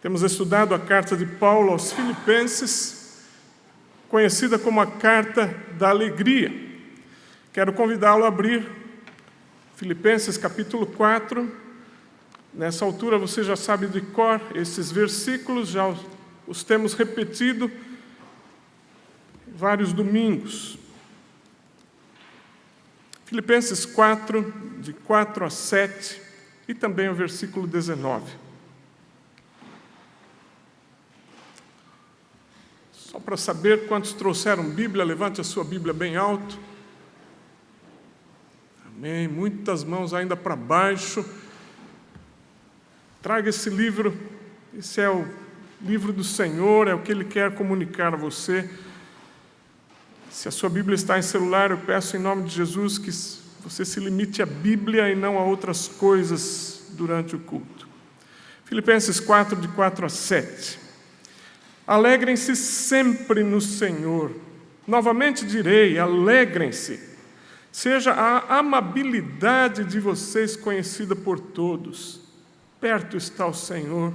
Temos estudado a carta de Paulo aos Filipenses, conhecida como a Carta da Alegria. Quero convidá-lo a abrir Filipenses capítulo 4. Nessa altura você já sabe de cor esses versículos, já os temos repetido vários domingos. Filipenses 4, de 4 a 7, e também o versículo 19. Só para saber quantos trouxeram Bíblia, levante a sua Bíblia bem alto. Amém. Muitas mãos ainda para baixo. Traga esse livro, esse é o livro do Senhor, é o que Ele quer comunicar a você. Se a sua Bíblia está em celular, eu peço em nome de Jesus que você se limite à Bíblia e não a outras coisas durante o culto. Filipenses 4, de 4 a 7. Alegrem-se sempre no Senhor. Novamente direi, alegrem-se. Seja a amabilidade de vocês conhecida por todos. Perto está o Senhor.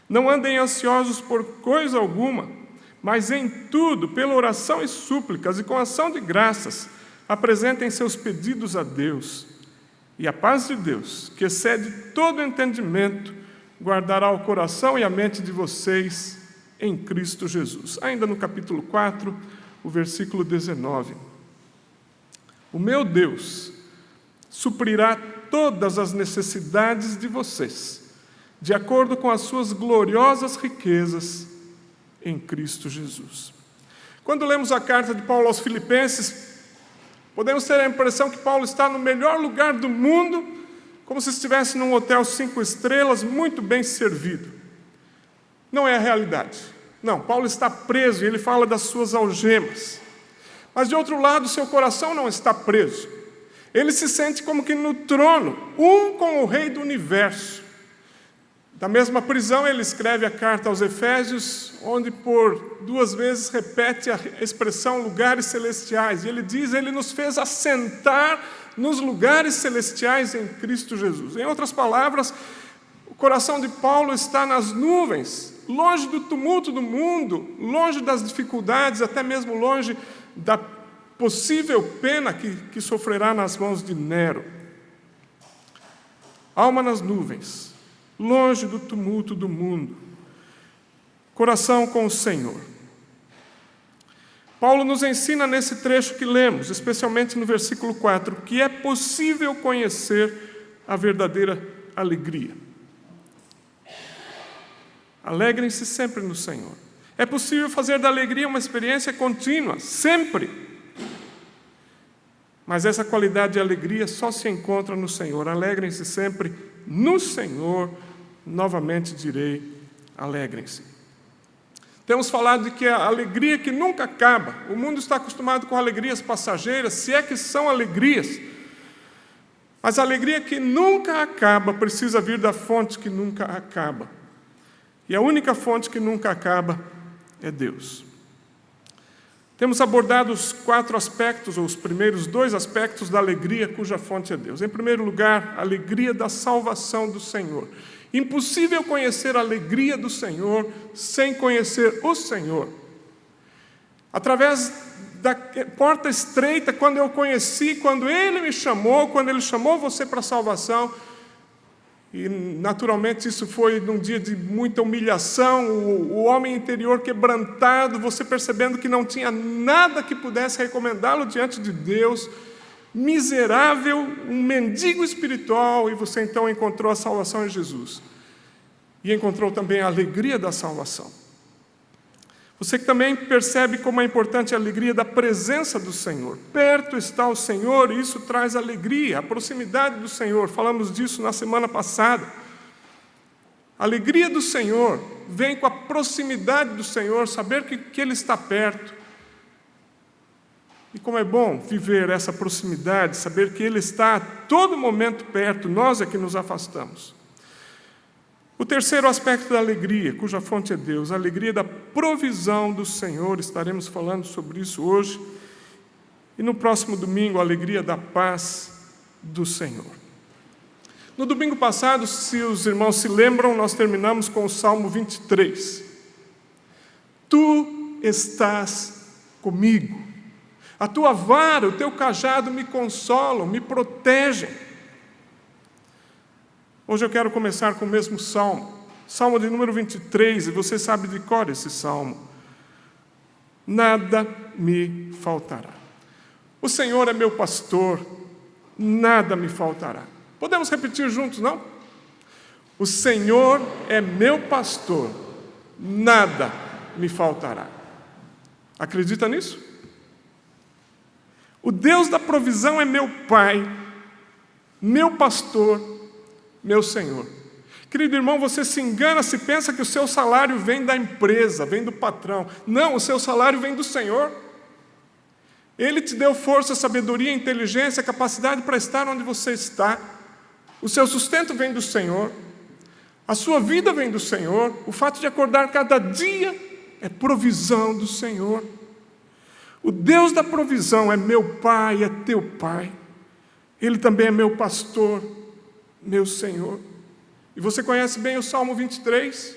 Não andem ansiosos por coisa alguma, mas em tudo, pela oração e súplicas e com ação de graças, apresentem seus pedidos a Deus. E a paz de Deus, que excede todo entendimento, guardará o coração e a mente de vocês em Cristo Jesus. Ainda no capítulo 4, o versículo 19. O meu Deus suprirá todas as necessidades de vocês, de acordo com as suas gloriosas riquezas em Cristo Jesus. Quando lemos a carta de Paulo aos Filipenses, podemos ter a impressão que Paulo está no melhor lugar do mundo, como se estivesse num hotel 5 estrelas, muito bem servido. Não é a realidade. Não, Paulo está preso e ele fala das suas algemas. Mas, de outro lado, seu coração não está preso. Ele se sente como que no trono, um com o Rei do Universo. Da mesma prisão, ele escreve a carta aos Efésios, onde por 2 vezes repete a expressão lugares celestiais. E ele diz, ele nos fez assentar nos lugares celestiais em Cristo Jesus. Em outras palavras, o coração de Paulo está nas nuvens, longe do tumulto do mundo, longe das dificuldades, até mesmo longe da possível pena que sofrerá nas mãos de Nero. Alma nas nuvens, longe do tumulto do mundo, coração com o Senhor. Paulo nos ensina nesse trecho que lemos, especialmente no versículo 4, que é possível conhecer a verdadeira alegria. Alegrem-se sempre no Senhor. É possível fazer da alegria uma experiência contínua, sempre. Mas essa qualidade de alegria só se encontra no Senhor. Alegrem-se sempre no Senhor. Novamente direi, alegrem-se. Temos falado de que a alegria que nunca acaba. O mundo está acostumado com alegrias passageiras, se é que são alegrias. Mas a alegria que nunca acaba precisa vir da fonte que nunca acaba. E a única fonte que nunca acaba é Deus. Temos abordado os 4 aspectos, ou os primeiros 2 aspectos da alegria cuja fonte é Deus. Em primeiro lugar, a alegria da salvação do Senhor. Impossível conhecer a alegria do Senhor sem conhecer o Senhor. Através da porta estreita, quando eu conheci, quando Ele me chamou, quando Ele chamou você para a salvação, e naturalmente isso foi num dia de muita humilhação, o homem interior quebrantado, você percebendo que não tinha nada que pudesse recomendá-lo diante de Deus, miserável, um mendigo espiritual, e você então encontrou a salvação em Jesus. E encontrou também a alegria da salvação. Você que também percebe como é importante a alegria da presença do Senhor. Perto está o Senhor e isso traz alegria, a proximidade do Senhor. Falamos disso na semana passada. A alegria do Senhor vem com a proximidade do Senhor, saber que Ele está perto. E como é bom viver essa proximidade, saber que Ele está a todo momento perto, nós é que nos afastamos. O terceiro aspecto da alegria, cuja fonte é Deus, a alegria da provisão do Senhor, estaremos falando sobre isso hoje. E no próximo domingo, a alegria da paz do Senhor. No domingo passado, se os irmãos se lembram, nós terminamos com o Salmo 23. Tu estás comigo. A tua vara, o teu cajado me consolam, me protegem. Hoje eu quero começar com o mesmo salmo. Salmo de número 23, e você sabe de cor esse salmo. Nada me faltará. O Senhor é meu pastor, nada me faltará. Podemos repetir juntos, não? O Senhor é meu pastor, nada me faltará. Acredita nisso? O Deus da provisão é meu Pai, meu pastor, meu Senhor. Querido irmão, você se engana se pensa que o seu salário vem da empresa, vem do patrão. Não, o seu salário vem do Senhor. Ele te deu força, sabedoria, inteligência, capacidade para estar onde você está. O seu sustento vem do Senhor. A sua vida vem do Senhor. O fato de acordar cada dia é provisão do Senhor. O Deus da provisão é meu Pai, é teu Pai. Ele também é meu pastor, meu Senhor. E você conhece bem o Salmo 23?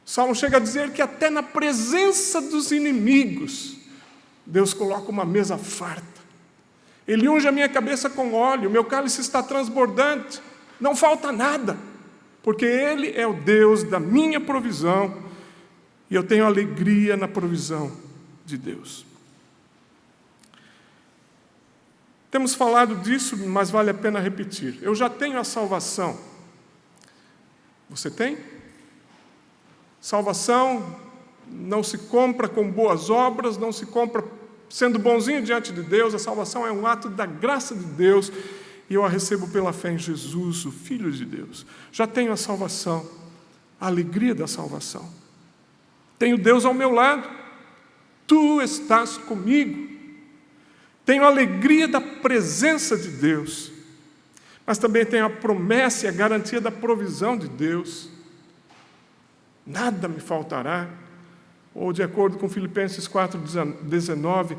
O Salmo chega a dizer que até na presença dos inimigos, Deus coloca uma mesa farta. Ele unge a minha cabeça com óleo, meu cálice está transbordante, não falta nada, porque Ele é o Deus da minha provisão, e eu tenho alegria na provisão de Deus. Temos falado disso, mas vale a pena repetir. Eu já tenho a salvação. Você tem? Salvação não se compra com boas obras, não se compra sendo bonzinho diante de Deus. A salvação é um ato da graça de Deus e eu a recebo pela fé em Jesus, o Filho de Deus. Já tenho a salvação, a alegria da salvação. Tenho Deus ao meu lado. Tu estás comigo. Tenho a alegria da presença de Deus. Mas também tenho a promessa e a garantia da provisão de Deus. Nada me faltará. Ou, de acordo com Filipenses 4,19,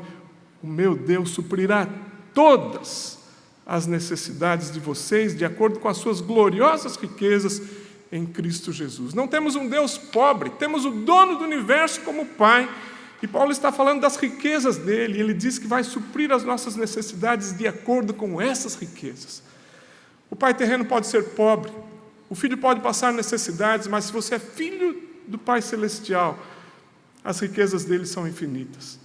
o meu Deus suprirá todas as necessidades de vocês, de acordo com as suas gloriosas riquezas em Cristo Jesus. Não temos um Deus pobre, temos o dono do universo como Pai. E Paulo está falando das riquezas dele, e ele diz que vai suprir as nossas necessidades de acordo com essas riquezas. O pai terreno pode ser pobre, o filho pode passar necessidades, mas se você é filho do Pai Celestial, as riquezas dele são infinitas.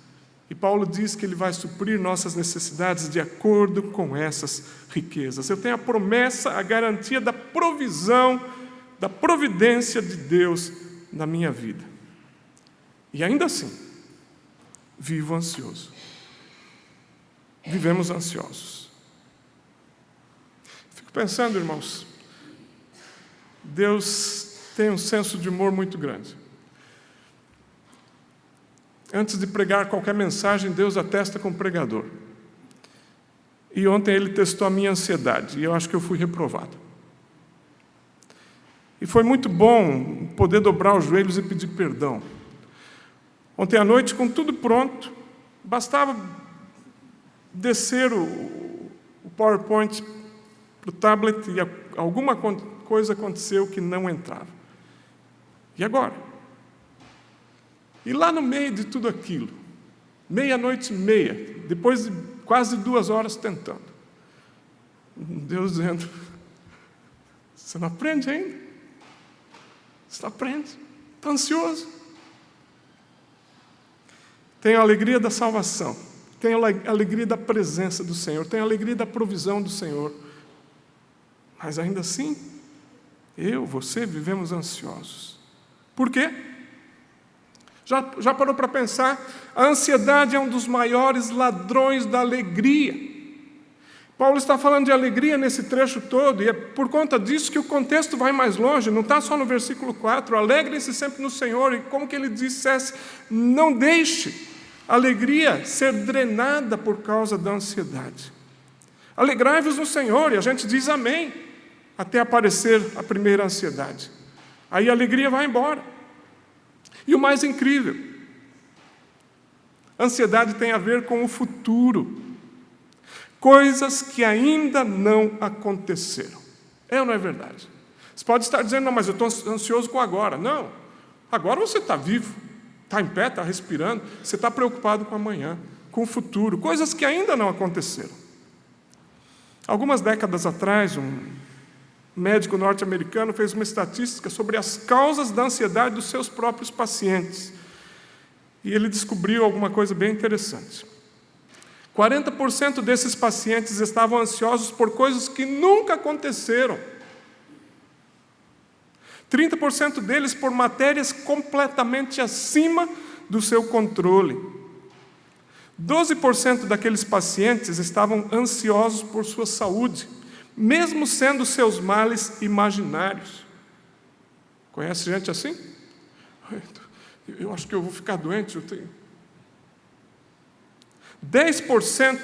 E Paulo diz que ele vai suprir nossas necessidades de acordo com essas riquezas. Eu tenho a promessa, a garantia da provisão, da providência de Deus na minha vida. E ainda assim, vivo ansioso. Vivemos ansiosos. Fico pensando, irmãos, Deus tem um senso de humor muito grande. Antes de pregar qualquer mensagem, Deus atesta com o pregador. E ontem Ele testou a minha ansiedade, e eu acho que eu fui reprovado. E foi muito bom poder dobrar os joelhos e pedir perdão. Ontem à noite, com tudo pronto, bastava descer o PowerPoint para o tablet e alguma coisa aconteceu que não entrava. E agora? E lá no meio de tudo aquilo, 00:30, depois de quase 2 horas tentando, Deus dizendo, você não aprende ainda? Você não aprende? Está ansioso? Tenho a alegria da salvação, tenho a alegria da presença do Senhor, tenho a alegria da provisão do Senhor. Mas ainda assim, você vivemos ansiosos. Por quê? Já parou para pensar? A ansiedade é um dos maiores ladrões da alegria. Paulo está falando de alegria nesse trecho todo, e é por conta disso que o contexto vai mais longe, não está só no versículo 4, alegrem-se sempre no Senhor, e como que ele dissesse, não deixe a alegria ser drenada por causa da ansiedade. Alegrai-vos no Senhor, e a gente diz amém, até aparecer a primeira ansiedade. Aí a alegria vai embora. E o mais incrível, a ansiedade tem a ver com o futuro. coisas que ainda não aconteceram. É ou não é verdade? Você pode estar dizendo, não, mas eu estou ansioso com agora. Não, agora você está vivo, está em pé, está respirando, você está preocupado com amanhã, com o futuro, coisas que ainda não aconteceram. Algumas décadas atrás, um médico norte-americano fez uma estatística sobre as causas da ansiedade dos seus próprios pacientes. E ele descobriu alguma coisa bem interessante. 40% desses pacientes estavam ansiosos por coisas que nunca aconteceram. 30% deles por matérias completamente acima do seu controle. 12% daqueles pacientes estavam ansiosos por sua saúde, mesmo sendo seus males imaginários. Conhece gente assim? Eu acho que eu vou ficar doente. 10%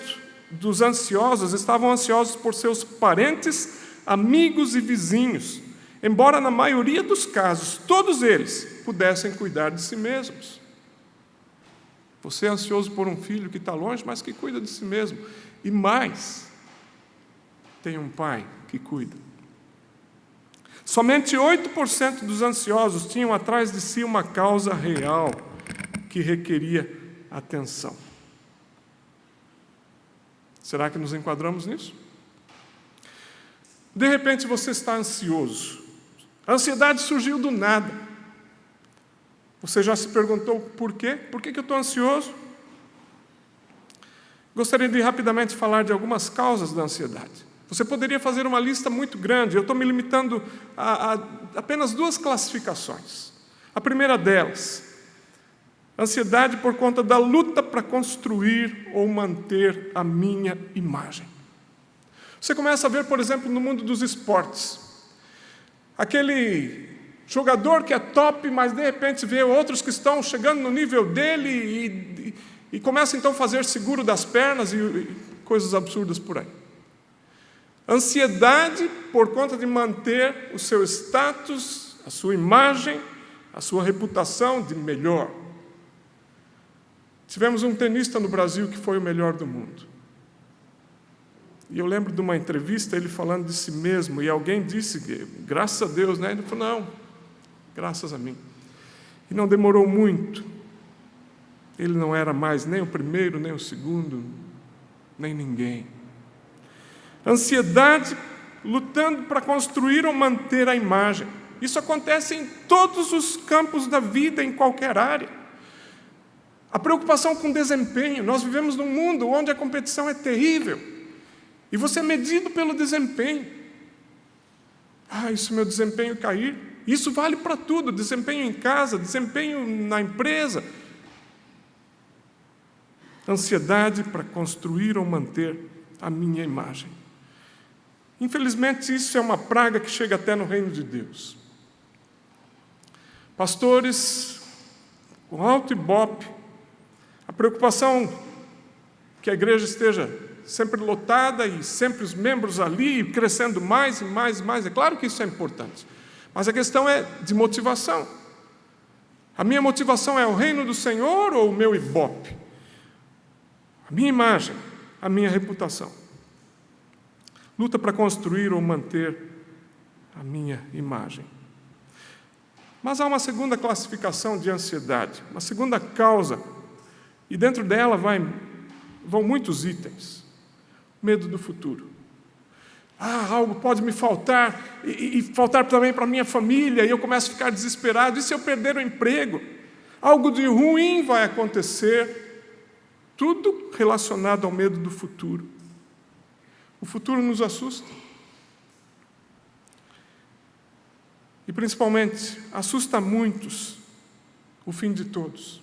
dos ansiosos estavam ansiosos por seus parentes, amigos e vizinhos, embora na maioria dos casos, todos eles pudessem cuidar de si mesmos. Você é ansioso por um filho que está longe, mas que cuida de si mesmo. E mais, tem um pai que cuida. Somente 8% dos ansiosos tinham atrás de si uma causa real que requeria atenção. Será que nos enquadramos nisso? De repente você está ansioso. A ansiedade surgiu do nada. Você já se perguntou por quê? Por que eu estou ansioso? Gostaria de rapidamente falar de algumas causas da ansiedade. Você poderia fazer uma lista muito grande, eu estou me limitando a apenas 2 classificações. A primeira delas, ansiedade por conta da luta para construir ou manter a minha imagem. Você começa a ver, por exemplo, no mundo dos esportes, aquele jogador que é top, mas de repente vê outros que estão chegando no nível dele e começa então a fazer seguro das pernas e coisas absurdas por aí. Ansiedade por conta de manter o seu status, a sua imagem, a sua reputação de melhor. Tivemos um tenista no Brasil que foi o melhor do mundo. E eu lembro de uma entrevista, ele falando de si mesmo, e alguém disse, graças a Deus, né? Ele falou, não, graças a mim. E não demorou muito. Ele não era mais nem o primeiro, nem o segundo, nem ninguém. Ansiedade, lutando para construir ou manter a imagem. Isso acontece em todos os campos da vida, em qualquer área. A preocupação com desempenho. Nós vivemos num mundo onde a competição é terrível. E você é medido pelo desempenho. E se meu desempenho cair? Isso vale para tudo. Desempenho em casa, desempenho na empresa. Ansiedade para construir ou manter a minha imagem. Infelizmente, isso é uma praga que chega até no reino de Deus. Pastores com alto ibope, a preocupação que a igreja esteja sempre lotada e sempre os membros ali, crescendo mais e mais e mais. É claro que isso é importante, mas a questão é de motivação. A minha motivação é o reino do Senhor ou o meu ibope? A minha imagem, a minha reputação. Luta para construir ou manter a minha imagem. Mas há uma segunda classificação de ansiedade, uma segunda causa, e dentro dela vão muitos itens. Medo do futuro. Algo pode me faltar, e faltar também para a minha família, e eu começo a ficar desesperado. E se eu perder o emprego? Algo de ruim vai acontecer. Tudo relacionado ao medo do futuro. O futuro nos assusta. E, principalmente, assusta muitos o fim de todos.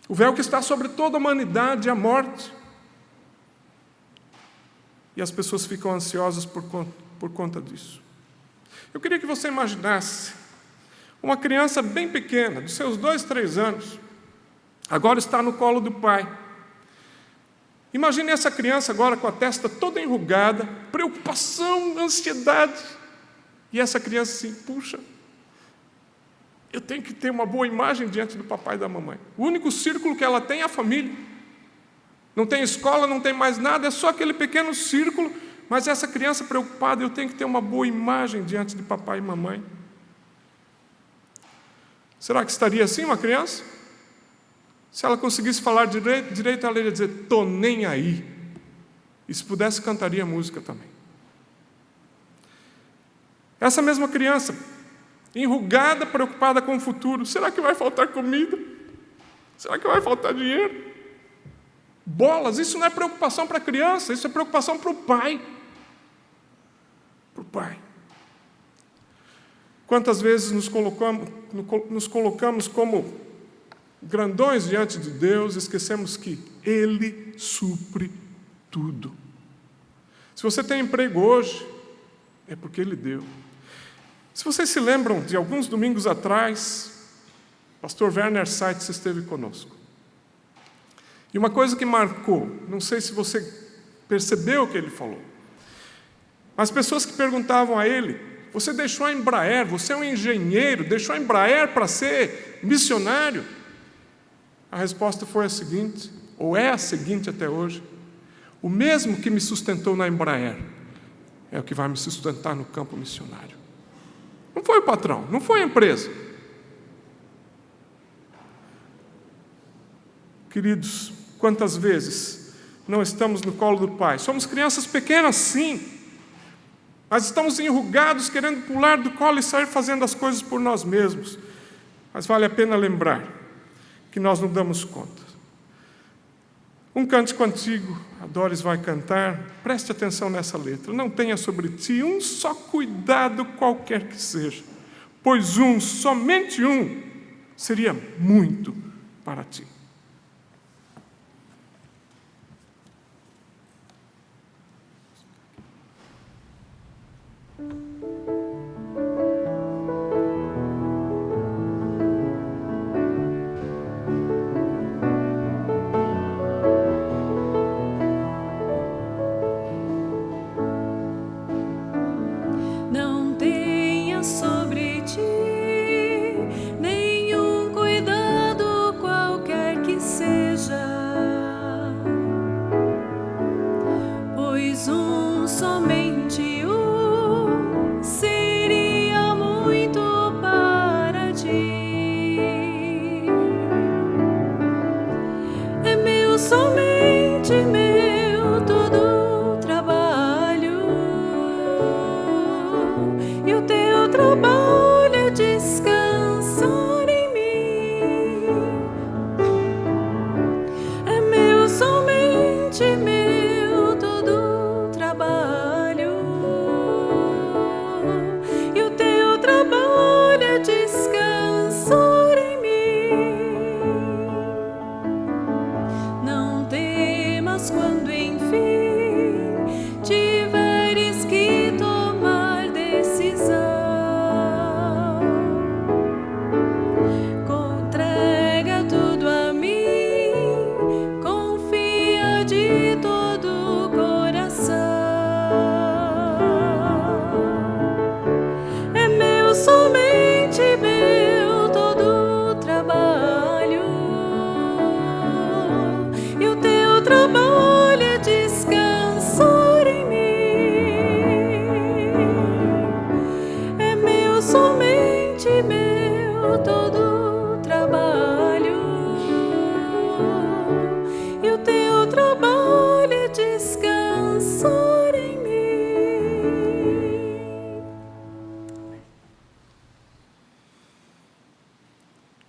O véu que está sobre toda a humanidade é a morte. E as pessoas ficam ansiosas por conta disso. Eu queria que você imaginasse uma criança bem pequena, dos seus 2, 3 anos, agora está no colo do pai. Imagine essa criança agora com a testa toda enrugada, preocupação, ansiedade. E essa criança assim, puxa, eu tenho que ter uma boa imagem diante do papai e da mamãe. O único círculo que ela tem é a família. Não tem escola, não tem mais nada, é só aquele pequeno círculo, mas essa criança preocupada, eu tenho que ter uma boa imagem diante de papai e mamãe. Será que estaria assim uma criança? Se ela conseguisse falar direito, ela ia dizer, tô nem aí. E se pudesse, cantaria música também. Essa mesma criança, enrugada, preocupada com o futuro, será que vai faltar comida? Será que vai faltar dinheiro? Bolas, isso não é preocupação para a criança, isso é preocupação para o pai. Para o pai. Quantas vezes nos colocamos como grandões diante de Deus, esquecemos que Ele supre tudo. Se você tem emprego hoje, é porque Ele deu. Se vocês se lembram de alguns domingos atrás, pastor Werner Seitz esteve conosco. E uma coisa que marcou, não sei se você percebeu o que ele falou, as pessoas que perguntavam a ele, você deixou a Embraer, você é um engenheiro, deixou a Embraer para ser missionário? A resposta foi a seguinte, ou é a seguinte até hoje, o mesmo que me sustentou na Embraer, é o que vai me sustentar no campo missionário. Não foi o patrão, não foi a empresa. Queridos, quantas vezes não estamos no colo do Pai? Somos crianças pequenas, sim, mas estamos enrugados, querendo pular do colo e sair fazendo as coisas por nós mesmos. Mas vale a pena lembrar que nós não damos conta. Um cântico antigo, a Doris vai cantar, preste atenção nessa letra. Não tenha sobre ti um só cuidado qualquer que seja, pois somente um, seria muito para ti.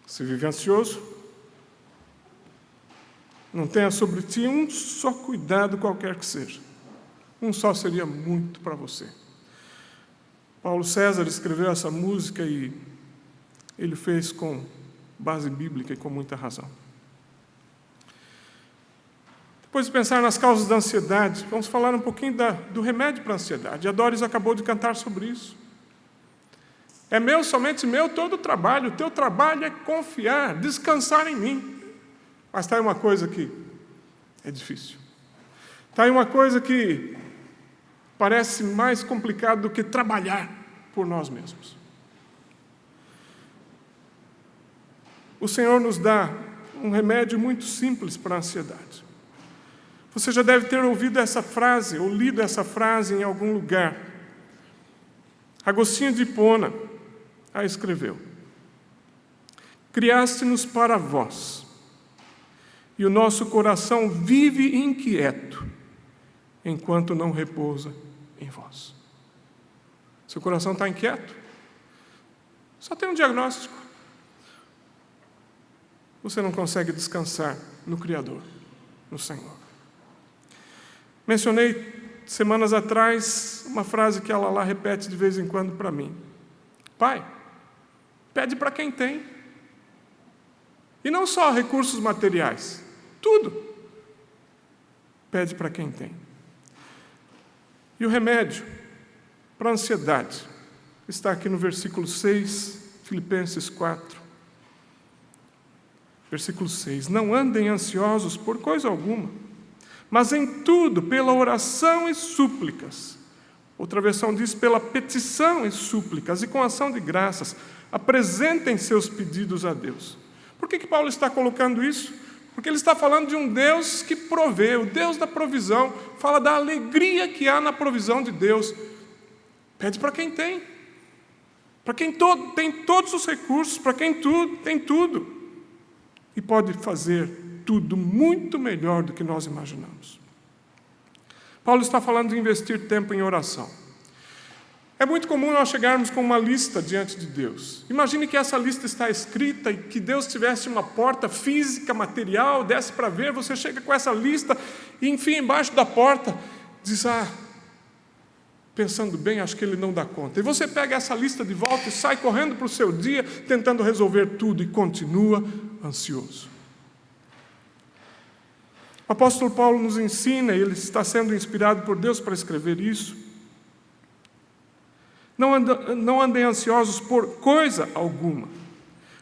Você vive ansioso? Não tenha sobre ti um só cuidado qualquer que seja. Um só seria muito para você. Paulo César escreveu essa música e ele fez com base bíblica e com muita razão. Depois de pensar nas causas da ansiedade, vamos falar um pouquinho do remédio para a ansiedade. A Doris acabou de cantar sobre isso. É meu, somente meu, todo o trabalho. O teu trabalho é confiar, descansar em mim. Mas está aí uma coisa que é difícil. Está aí uma coisa que parece mais complicado do que trabalhar por nós mesmos. O Senhor nos dá um remédio muito simples para a ansiedade. Você já deve ter ouvido essa frase, ou lido essa frase em algum lugar. Agostinho de Hipona a escreveu: criaste-nos para vós, e o nosso coração vive inquieto, enquanto não repousa em vós. Seu coração está inquieto? Só tem um diagnóstico. Você não consegue descansar no Criador, no Senhor. Mencionei semanas atrás uma frase que ela lá repete de vez em quando para mim: Pai, pede para quem tem. E não só recursos materiais, tudo. Pede para quem tem. E o remédio para a ansiedade está aqui no versículo 6, Filipenses 4. Versículo 6. Não andem ansiosos por coisa alguma, mas em tudo, pela oração e súplicas. Outra versão diz, pela petição e súplicas, e com ação de graças, apresentem seus pedidos a Deus. Por que Paulo está colocando isso? Porque ele está falando de um Deus que provê, o Deus da provisão, fala da alegria que há na provisão de Deus. Pede para quem tem. Para quem tem todos os recursos, para quem tem tudo. E pode fazer tudo muito melhor do que nós imaginamos. Paulo está falando de investir tempo em oração. É muito comum nós chegarmos com uma lista diante de Deus. Imagine que essa lista está escrita e que Deus tivesse uma porta física, material, desse para ver, você chega com essa lista e, enfim, embaixo da porta, diz, pensando bem, acho que ele não dá conta. E você pega essa lista de volta e sai correndo para o seu dia, tentando resolver tudo e continua ansioso. O apóstolo Paulo nos ensina, e ele está sendo inspirado por Deus para escrever isso, não andem ansiosos por coisa alguma.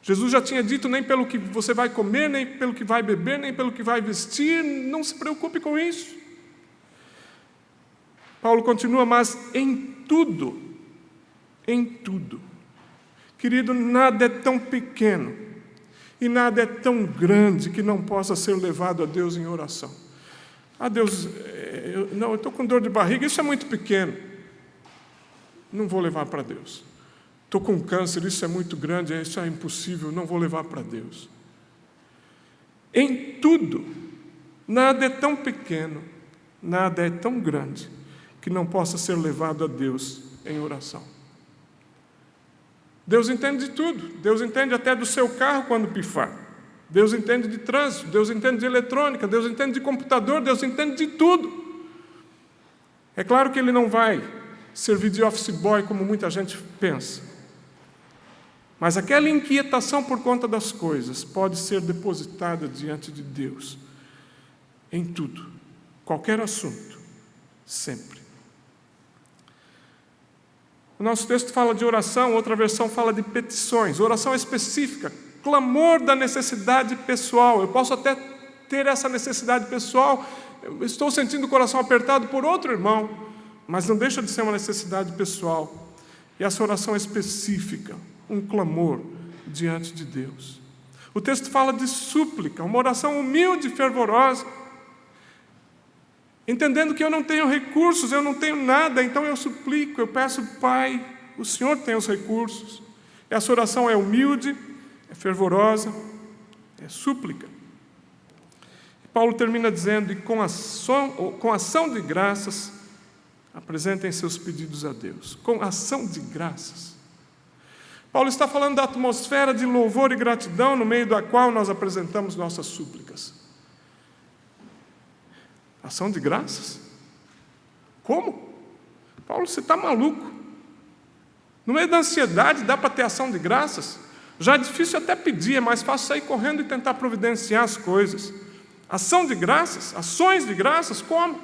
Jesus já tinha dito, nem pelo que você vai comer, nem pelo que vai beber, nem pelo que vai vestir, não se preocupe com isso. Paulo continua, mas em tudo, querido, nada é tão pequeno e nada é tão grande que não possa ser levado a Deus em oração. Deus, eu estou com dor de barriga, isso é muito pequeno. Não vou levar para Deus. Estou com câncer, isso é muito grande, isso é impossível, não vou levar para Deus. Em tudo, nada é tão pequeno, nada é tão grande, que não possa ser levado a Deus em oração. Deus entende de tudo. Deus entende até do seu carro quando pifar. Deus entende de trânsito, Deus entende de eletrônica, Deus entende de computador, Deus entende de tudo. É claro que Ele não vai servir de office boy como muita gente pensa. Mas aquela inquietação por conta das coisas pode ser depositada diante de Deus em tudo, qualquer assunto, sempre. O nosso texto fala de oração, outra versão fala de petições, oração específica, clamor da necessidade pessoal. Eu posso até ter essa necessidade pessoal, eu estou sentindo o coração apertado por outro irmão, mas não deixa de ser uma necessidade pessoal. E essa oração é específica, um clamor diante de Deus. O texto fala de súplica, uma oração humilde e fervorosa, entendendo que eu não tenho recursos, eu não tenho nada, então eu suplico, eu peço, Pai, o Senhor tem os recursos. Essa oração é humilde, é fervorosa, é súplica. Paulo termina dizendo, e com ação de graças, apresentem seus pedidos a Deus. Com ação de graças. Paulo está falando da atmosfera de louvor e gratidão no meio da qual nós apresentamos nossas súplicas. Ação de graças? Como? Paulo, você está maluco? No meio da ansiedade dá para ter ação de graças? Já é difícil até pedir, é mais fácil sair correndo e tentar providenciar as coisas. Ação de graças? Ações de graças? Como?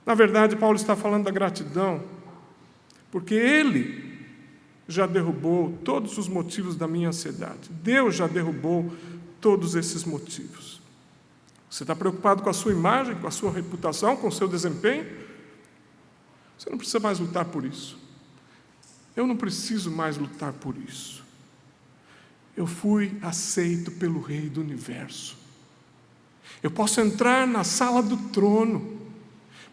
Na verdade, Paulo está falando da gratidão, porque Ele já derrubou todos os motivos da minha ansiedade. Deus já derrubou todos esses motivos. Você está preocupado com a sua imagem, com a sua reputação, com o seu desempenho? Você não precisa mais lutar por isso. Eu não preciso mais lutar por isso. Eu fui aceito pelo Rei do Universo. Eu posso entrar na sala do trono,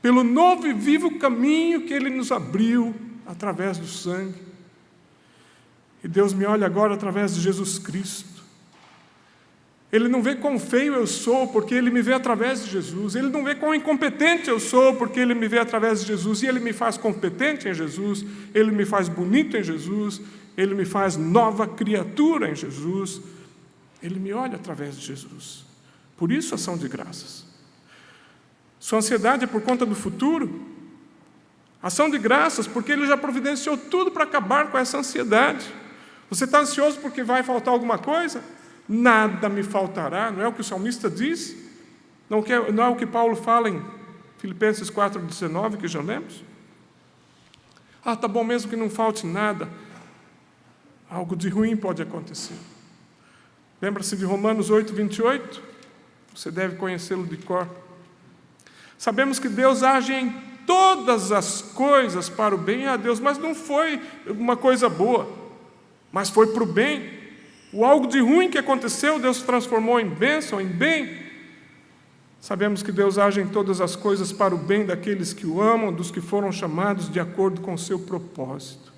pelo novo e vivo caminho que Ele nos abriu através do sangue. E Deus me olha agora através de Jesus Cristo. Ele não vê quão feio eu sou, porque Ele me vê através de Jesus. Ele não vê quão incompetente eu sou, porque Ele me vê através de Jesus. E Ele me faz competente em Jesus, Ele me faz bonito em Jesus, Ele me faz nova criatura em Jesus. Ele me olha através de Jesus. Por isso, ação de graças. Sua ansiedade é por conta do futuro? Ação de graças, porque Ele já providenciou tudo para acabar com essa ansiedade. Você está ansioso porque vai faltar alguma coisa? Nada me faltará, não é o que o salmista diz? Não é o que Paulo fala em Filipenses 4,19, que já lemos? Tá bom, mesmo que não falte nada, algo de ruim pode acontecer. Lembra-se de Romanos 8,28? Você deve conhecê-lo de cor. Sabemos que Deus age em todas as coisas para o bem. Deus, mas não foi uma coisa boa, mas foi para o bem. O algo de ruim que aconteceu, Deus transformou em bênção, em bem. Sabemos que Deus age em todas as coisas para o bem daqueles que o amam, dos que foram chamados de acordo com o seu propósito.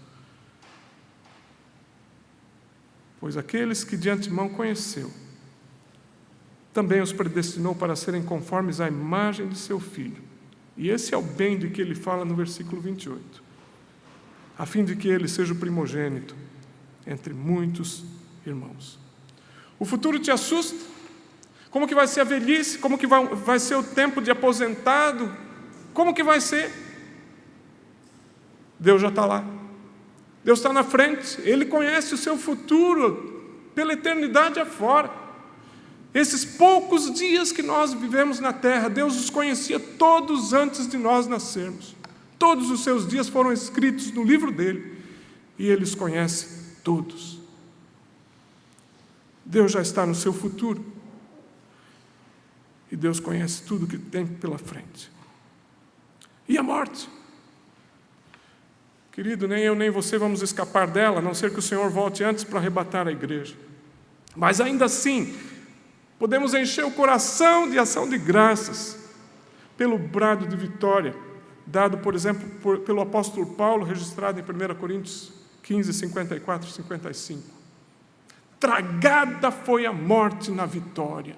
Pois aqueles que de antemão conheceu, também os predestinou para serem conformes à imagem de seu Filho. E esse é o bem de que ele fala no versículo 28. A fim de que ele seja o primogênito entre muitos irmãos. O futuro te assusta? Como que vai ser a velhice? Como que vai ser o tempo de aposentado? Como que vai ser? Deus já está lá. Deus está na frente. Ele conhece o seu futuro pela eternidade afora. Esses poucos dias que nós vivemos na terra, Deus os conhecia todos antes de nós nascermos. Todos os seus dias foram escritos no livro dele, e Ele os conhece todos. Deus já está no seu futuro, e Deus conhece tudo que tem pela frente. E a morte? Querido, nem eu nem você vamos escapar dela, a não ser que o Senhor volte antes para arrebatar a igreja. Mas ainda assim, podemos encher o coração de ação de graças pelo brado de vitória, dado, por exemplo, pelo apóstolo Paulo, registrado em 1 Coríntios 15, 54 e 55. Tragada foi a morte na vitória.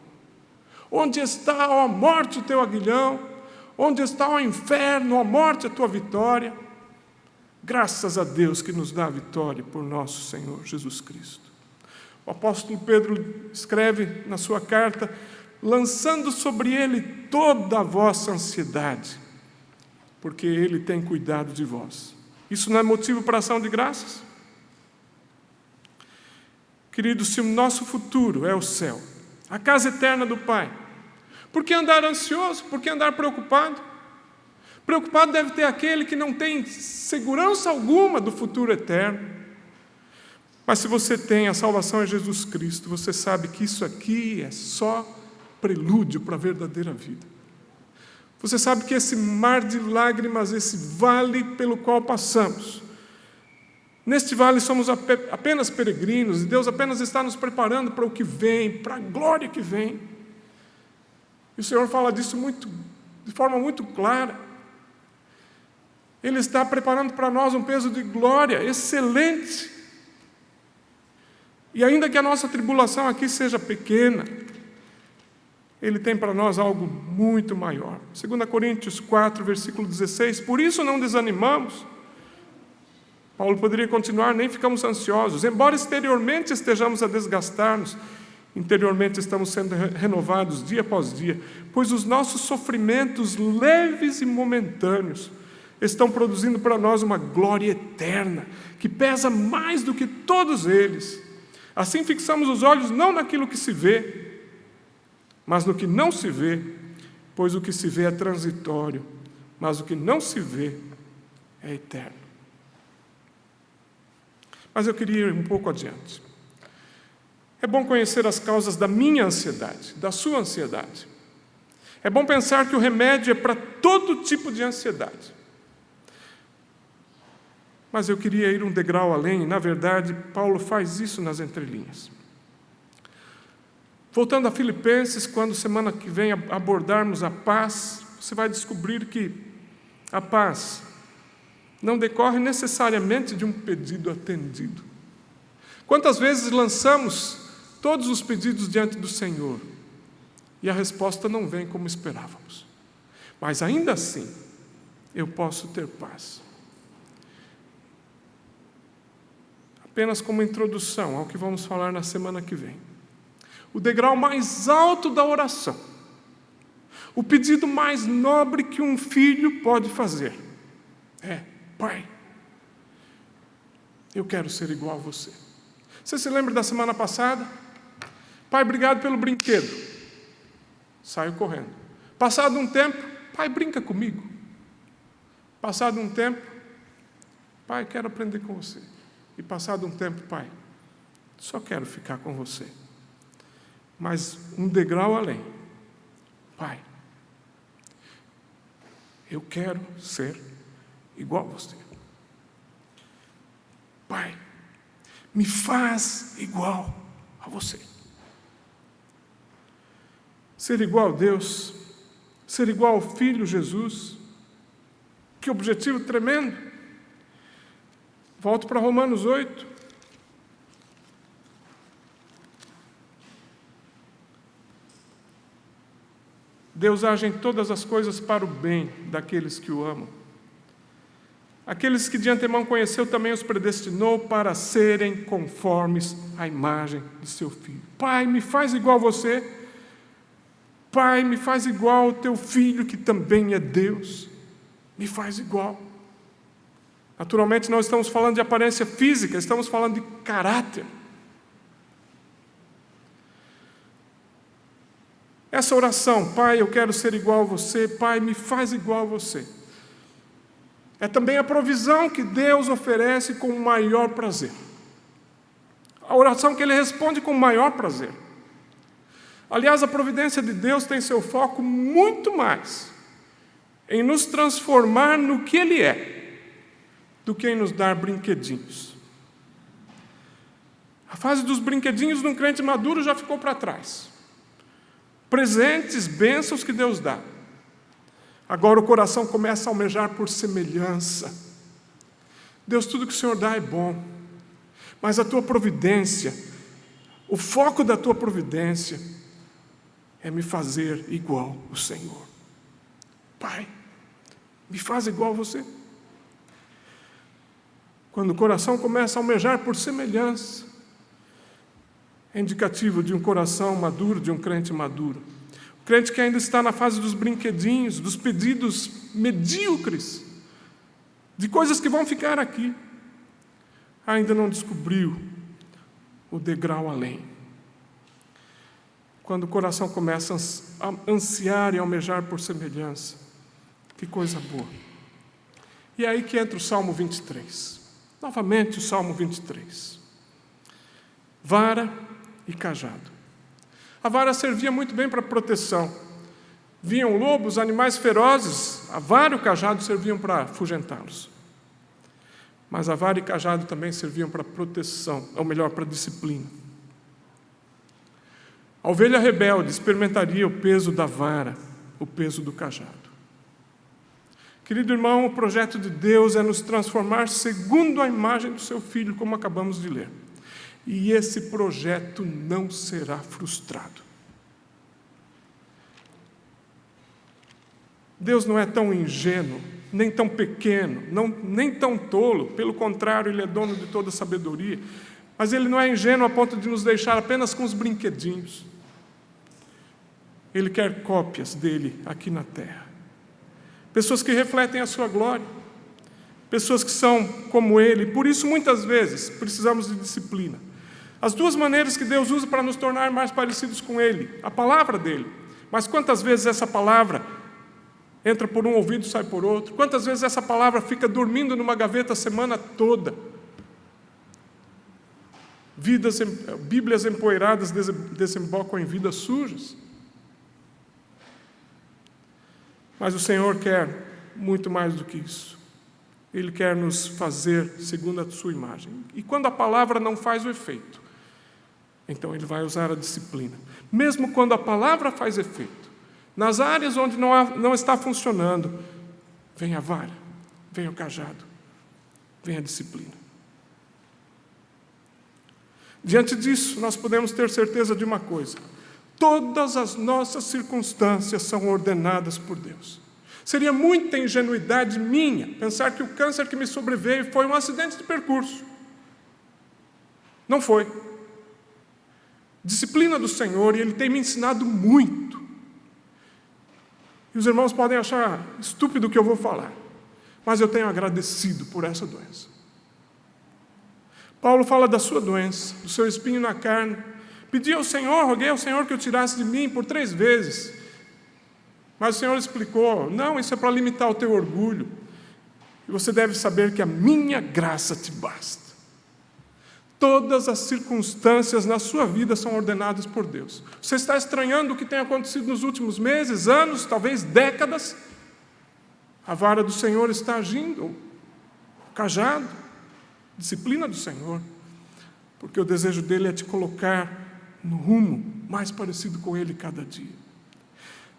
Onde está, ó morte, o teu aguilhão? Onde está, ó inferno, ó morte, a tua vitória? Graças a Deus que nos dá a vitória por nosso Senhor Jesus Cristo. O apóstolo Pedro escreve na sua carta, lançando sobre ele toda a vossa ansiedade, porque ele tem cuidado de vós. Isso não é motivo para ação de graças? Queridos, se o nosso futuro é o céu, a casa eterna do Pai, por que andar ansioso? Por que andar preocupado? Preocupado deve ter aquele que não tem segurança alguma do futuro eterno. Mas se você tem a salvação em Jesus Cristo, você sabe que isso aqui é só prelúdio para a verdadeira vida. Você sabe que esse mar de lágrimas, esse vale pelo qual passamos, neste vale somos apenas peregrinos, e Deus apenas está nos preparando para o que vem, para a glória que vem. E o Senhor fala disso de forma muito clara. Ele está preparando para nós um peso de glória excelente. E ainda que a nossa tribulação aqui seja pequena, Ele tem para nós algo muito maior. 2 Coríntios 4, versículo 16, por isso não desanimamos. Paulo poderia continuar, nem ficamos ansiosos, embora exteriormente estejamos a desgastar-nos, interiormente estamos sendo renovados dia após dia, pois os nossos sofrimentos leves e momentâneos estão produzindo para nós uma glória eterna, que pesa mais do que todos eles. Assim fixamos os olhos não naquilo que se vê, mas no que não se vê, pois o que se vê é transitório, mas o que não se vê é eterno. Mas eu queria ir um pouco adiante. É bom conhecer as causas da minha ansiedade, da sua ansiedade. É bom pensar que o remédio é para todo tipo de ansiedade. Mas eu queria ir um degrau além, e, na verdade, Paulo faz isso nas entrelinhas. Voltando a Filipenses, quando semana que vem abordarmos a paz, você vai descobrir que a paz não decorre necessariamente de um pedido atendido. Quantas vezes lançamos todos os pedidos diante do Senhor e a resposta não vem como esperávamos. Mas ainda assim, eu posso ter paz. Apenas como introdução ao que vamos falar na semana que vem. O degrau mais alto da oração, o pedido mais nobre que um filho pode fazer é: Pai, eu quero ser igual a você. Você se lembra da semana passada? Pai, obrigado pelo brinquedo. Saio correndo. Passado um tempo, Pai, brinca comigo. Passado um tempo, Pai, quero aprender com você. E passado um tempo, Pai, só quero ficar com você. Mas um degrau além. Pai, eu quero ser igual a você. Pai, me faz igual a você. Ser igual a Deus, ser igual ao Filho Jesus, que objetivo tremendo. Volto para Romanos 8. Deus age em todas as coisas para o bem daqueles que o amam. Aqueles que de antemão conheceu também os predestinou para serem conformes à imagem de seu Filho. Pai, me faz igual a você. Pai, me faz igual ao teu Filho, que também é Deus. Me faz igual. Naturalmente, não estamos falando de aparência física, estamos falando de caráter. Essa oração, Pai, eu quero ser igual a você, Pai, me faz igual a você, é também a provisão que Deus oferece com o maior prazer. A oração que Ele responde com o maior prazer. Aliás, a providência de Deus tem seu foco muito mais em nos transformar no que Ele é, do que em nos dar brinquedinhos. A fase dos brinquedinhos num crente maduro já ficou para trás. Presentes, bênçãos que Deus dá. Agora o coração começa a almejar por semelhança. Deus, tudo que o Senhor dá é bom, mas a Tua providência, o foco da Tua providência é me fazer igual ao Senhor. Pai, me faz igual a você. Quando o coração começa a almejar por semelhança, é indicativo de um coração maduro, de um crente maduro. O crente que ainda está na fase dos brinquedinhos, dos pedidos medíocres, de coisas que vão ficar aqui, ainda não descobriu o degrau além. Quando o coração começa a ansiar e almejar por semelhança, que coisa boa. E é aí que entra o Salmo 23. Novamente o Salmo 23. Vara e cajado. A vara servia muito bem para proteção. Vinham lobos, animais ferozes, a vara e o cajado serviam para afugentá-los. Mas a vara e o cajado também serviam para proteção, ou melhor, para disciplina. A ovelha rebelde experimentaria o peso da vara, o peso do cajado. Querido irmão, o projeto de Deus é nos transformar segundo a imagem do seu Filho, como acabamos de ler. E esse projeto não será frustrado. Deus não é tão ingênuo, nem tão pequeno, nem tão tolo. Pelo contrário, Ele é dono de toda sabedoria. Mas Ele não é ingênuo a ponto de nos deixar apenas com os brinquedinhos. Ele quer cópias dele aqui na terra. Pessoas que refletem a sua glória. Pessoas que são como Ele. Por isso, muitas vezes, precisamos de disciplina. As duas maneiras que Deus usa para nos tornar mais parecidos com Ele. A palavra dEle. Mas quantas vezes essa palavra entra por um ouvido e sai por outro? Quantas vezes essa palavra fica dormindo numa gaveta a semana toda? Bíblias empoeiradas desembocam em vidas sujas. Mas o Senhor quer muito mais do que isso. Ele quer nos fazer segundo a sua imagem. E quando a palavra não faz o efeito, então ele vai usar a disciplina. Mesmo quando a palavra faz efeito, nas áreas onde não está funcionando, vem a vara, vem o cajado, vem a disciplina. Diante disso, nós podemos ter certeza de uma coisa: todas as nossas circunstâncias são ordenadas por Deus. Seria muita ingenuidade minha pensar que o câncer que me sobreveio foi um acidente de percurso. Não foi. Disciplina do Senhor, e Ele tem me ensinado muito. E os irmãos podem achar estúpido o que eu vou falar, mas eu tenho agradecido por essa doença. Paulo fala da sua doença, do seu espinho na carne. Pedi ao Senhor, roguei ao Senhor que o tirasse de mim por 3 vezes. Mas o Senhor explicou: não, isso é para limitar o teu orgulho. E você deve saber que a minha graça te basta. Todas as circunstâncias na sua vida são ordenadas por Deus. Você está estranhando o que tem acontecido nos últimos meses, anos, talvez décadas? A vara do Senhor está agindo, o cajado, disciplina do Senhor, porque o desejo dele é te colocar no rumo mais parecido com ele cada dia.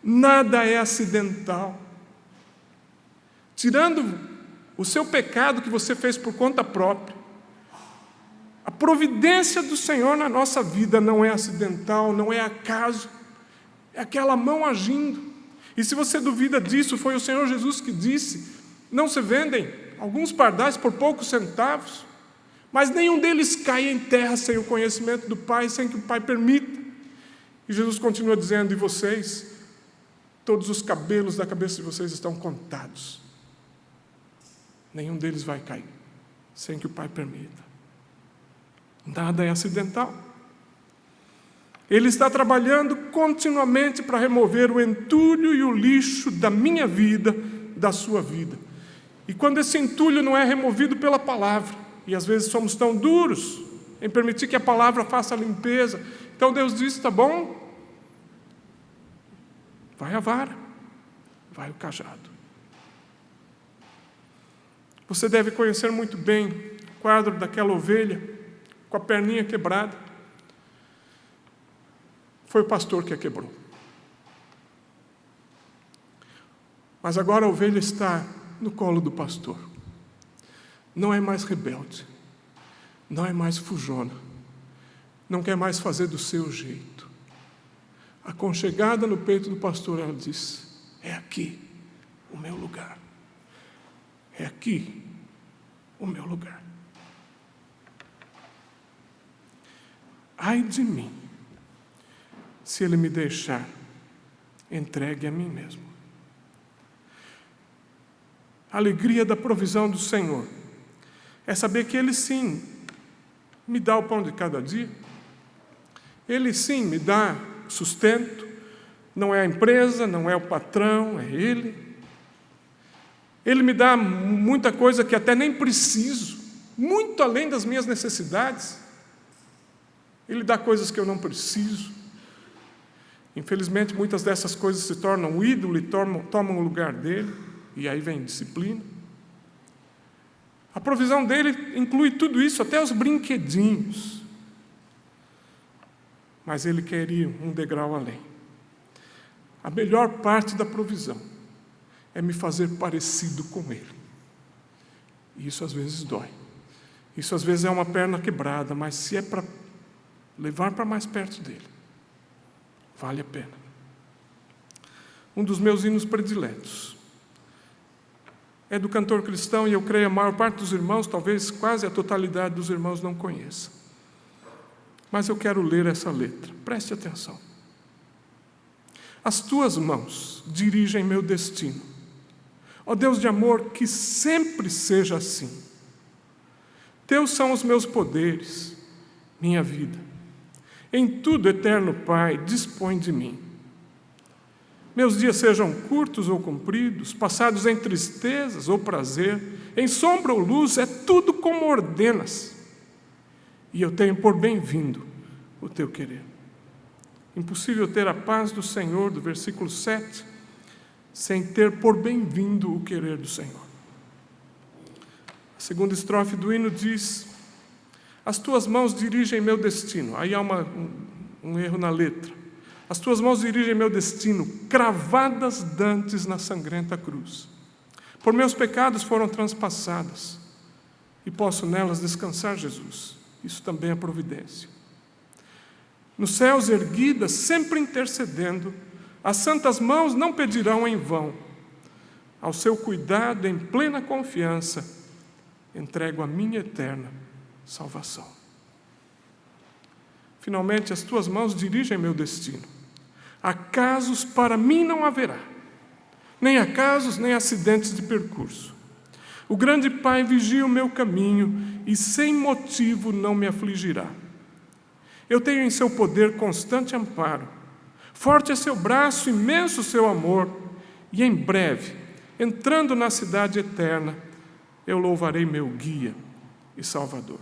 Nada é acidental. Tirando o seu pecado que você fez por conta própria, a providência do Senhor na nossa vida não é acidental, não é acaso, é aquela mão agindo. E se você duvida disso, foi o Senhor Jesus que disse: não se vendem alguns pardais por poucos centavos, mas nenhum deles cai em terra sem o conhecimento do Pai, sem que o Pai permita. E Jesus continua dizendo: e vocês, todos os cabelos da cabeça de vocês estão contados. Nenhum deles vai cair sem que o Pai permita. Nada é acidental. Ele está trabalhando continuamente para remover o entulho e o lixo da minha vida, da sua vida. E quando esse entulho não é removido pela palavra, e às vezes somos tão duros em permitir que a palavra faça a limpeza, então Deus diz: tá bom, vai a vara, vai o cajado. Você deve conhecer muito bem o quadro daquela ovelha com a perninha quebrada. Foi o pastor que a quebrou. Mas agora a ovelha está no colo do pastor. Não é mais rebelde, não é mais fujona, não quer mais fazer do seu jeito. Aconchegada no peito do pastor, ela diz: é aqui o meu lugar. É aqui o meu lugar. Ai de mim, se ele me deixar entregue a mim mesmo. A alegria da provisão do Senhor é saber que Ele sim me dá o pão de cada dia. Ele sim me dá sustento. Não é a empresa, não é o patrão, é Ele. Ele me dá muita coisa que até nem preciso, muito além das minhas necessidades. Ele dá coisas que eu não preciso. Infelizmente, muitas dessas coisas se tornam ídolo e tomam o lugar dele, e aí vem disciplina. A provisão dele inclui tudo isso, até os brinquedinhos. Mas ele quer ir um degrau além. A melhor parte da provisão é me fazer parecido com ele. E isso às vezes dói. Isso às vezes é uma perna quebrada, mas se é para levar para mais perto dele, vale a pena. Um dos meus hinos prediletos é do cantor cristão, e eu creio a maior parte dos irmãos, talvez quase a totalidade dos irmãos, não conheça. Mas eu quero ler essa letra, preste atenção. As tuas mãos dirigem meu destino. Ó Deus de amor, que sempre seja assim. Teus são os meus poderes, minha vida. Em tudo, eterno Pai, dispõe de mim. Meus dias sejam curtos ou compridos, passados em tristezas ou prazer, em sombra ou luz, é tudo como ordenas. E eu tenho por bem-vindo o teu querer. Impossível ter a paz do Senhor, do versículo 7, sem ter por bem-vindo o querer do Senhor. A segunda estrofe do hino diz: as tuas mãos dirigem meu destino. Aí há um erro na letra. As tuas mãos dirigem meu destino, cravadas dantes na sangrenta cruz. Por meus pecados foram transpassadas, e posso nelas descansar, Jesus. Isso também é providência. Nos céus erguidas, sempre intercedendo, as santas mãos não pedirão em vão. Ao seu cuidado, em plena confiança, entrego a minha eterna salvação. Finalmente, as tuas mãos dirigem meu destino. Acasos para mim não haverá, nem acasos, nem acidentes de percurso. O grande Pai vigia o meu caminho e sem motivo não me afligirá. Eu tenho em seu poder constante amparo. Forte é seu braço, imenso seu amor, e em breve, entrando na cidade eterna, eu louvarei meu guia e Salvador.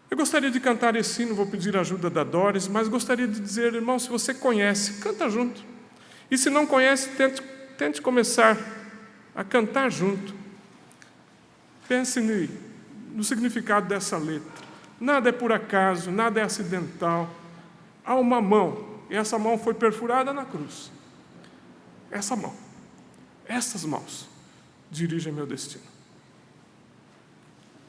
Eu gostaria de cantar esse hino, vou pedir a ajuda da Doris, mas gostaria de dizer, irmão, se você conhece, canta junto. E se não conhece, tente começar a cantar junto. Pense no significado dessa letra. Nada é por acaso, nada é acidental. Há uma mão, e essa mão foi perfurada na cruz. Essa mão, essas mãos, dirigem meu destino.